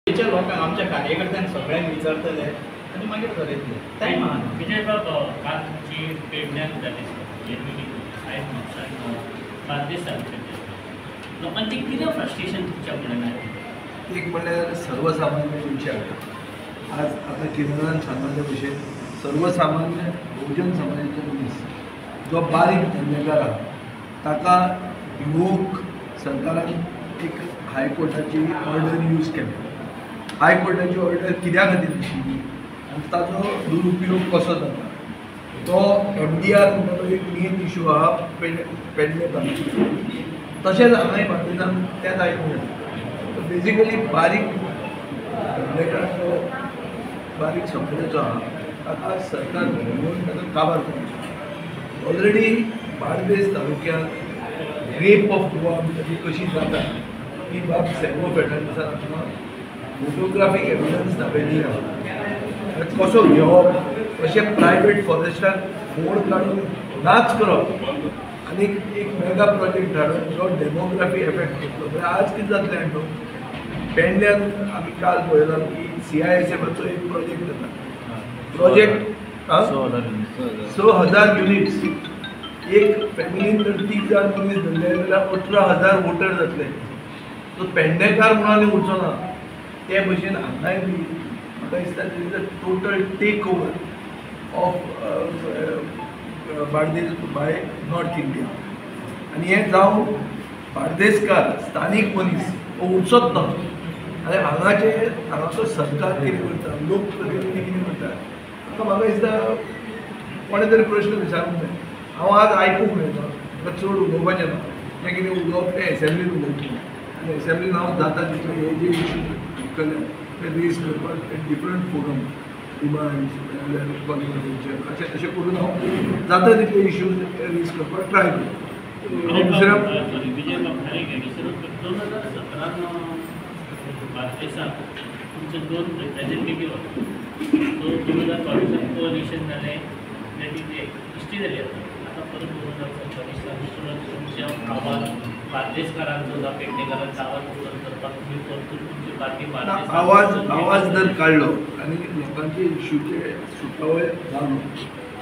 लोकांक आमच्या कार्यकर्त्यांक सगळ्यांक विचारतले आनी मागीर ठरयतले टायम आहा विजय बाबा काल तुमची पेडण्यात जाली आयज म्हापशान बार्देस तालुक्यात लोकांची कितें फ्रस्ट्रेशन तुमच्या फुड्यान आयलें? एक म्हणल्यार सर्वसामान्य विचार आज आता केंद्रान सांगले भशेन सर्वसामान्य बहुजन समाजाचे मनीस जो बारीक धंदेकार आहा ताका भिवूंक सरकारान एक हायकोर्टाची ऑर्डर यूज केली. हायकोर्टाची ऑर्डर कित्या खातीर दिली आनी ताजो दुरुपयोग कसो जाता तो MDR म्हणटा एक मेन इशू आहा पेडणे तशेंच हांगाय बार्देसान तेंच आयकूंक येता. बेजिकली बारीक बारीक समाजाचो आहा ताका सरकार घेवन ताका काबार करचो. ऑलरेडी बार्देस तालुक्यांत रेप ऑफ गोवा ताची कशी जाता ही बाब सेगो फेडरलिसान आमकां फोटोग्राफीक एविडन्स दाखयल्ली आहा. कसो घेवप कशें प्रायवेट फॉरेस्टाक फोड काडून नाच करप आनी एक मेगा प्रोजेक्ट धाडप जो डेमोग्राफी एफेक्ट करतलो. आज कितें जातलें न्हू पेडण्यान आमी काल पळयलां की CISFचो एक प्रोजेक्ट जाता. प्रोजेक्ट 6,000 युनिट्स एक फॅमिलीन जर 30 जाण मनीस धरले जाल्यार 18,000 वोटर जातले. सो पेडणेकार म्हणून आनी उरचो ना ते भशेन हांगाय बी म्हाका दिसता total take over of Bardez by north India आनी हें जावन बार्देसकार स्थानीक मनीस हो उरचोच ना. आनी हांगाचो सरकार कितें करता लोक प्रतिनिधी कितें करता म्हाका दिसता कोणे तरी प्रश्न विचारूंक जाय. हांव आज आयकूंक मेळटा म्हाका चड उलोवपाचें ना तें कितें उलोवप तें एसेंब्लीन उलोवचें आनी एसेंब्लीन हांव जाता तितले हे जे इशू केले ते रेज करपाक डिफरंट फोरम डिमांड्स कॉन्फरन्सीचेर अशें तशें करून हांव जाता तितले इश्यूज रेज करपाक ट्राय करता. दुसऱ्या विजय बाबा 2017 बार्देसांत तुमचे 2 रिप्रेझेंटेटीव सो 2022 कोलिशन जालें तेची हिस्ट्री जाली आतां परत 2027 तुमच्या आवाज बार्देसकारांचो जावं पेडणेकारांचो आवाज उतर करपाक तुम्ही परतून तुमची पार्टी आवाज जर काडलो आनी लोकांचे इश्यूचे सुटावळ जालो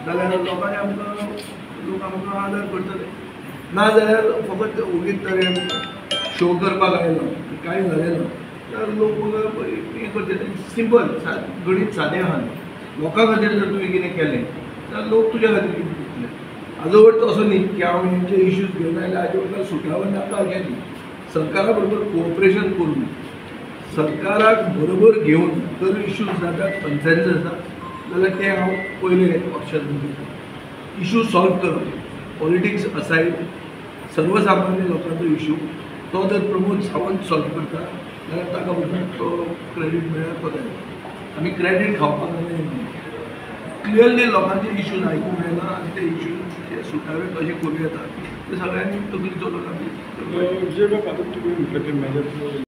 जाल्यार लोकांनी आमकां आदर करतले. ना जाल्यार फकत उगीच तरेन शो करपाक आयलो कांय जालें ना तर लोक हें करतले. सिंपल गणीत सादें आहा. लोकां खातीर जर तुवें कितें केलें जाल्यार लोक तुज्या खातीर कितें करतले. हाजो अर्थ असो न्ही की हांव हेंचे इश्यूज घेवन आयले हाजे बद्दल सुटावळ नाका अशें न्ही. सरकारा बरोबर कोऑपरेशन करून सरकाराक बरोबर घेवन जर इश्यूज जातात कन्सेन्सस जाता जाल्यार ते हांव पयलें ऑप्शन दिता. इश्यू सॉल्व करप पॉलिटिक्स असायड सर्वसामान्य लोकांचो इश्यू तो जर प्रमोद सावंत सॉल्व करता जाल्यार ताका बद्दल तो क्रेडीट मेळ्ळा तो जाय. आमी क्रेडीट खावपाक जाय. क्लियरली लोकांचे इश्यूज आयकूंक मेळना आनी ते इश्यूज जे सुटावे कशें करूं येता ते सगळ्यांनी तकली चलोवंक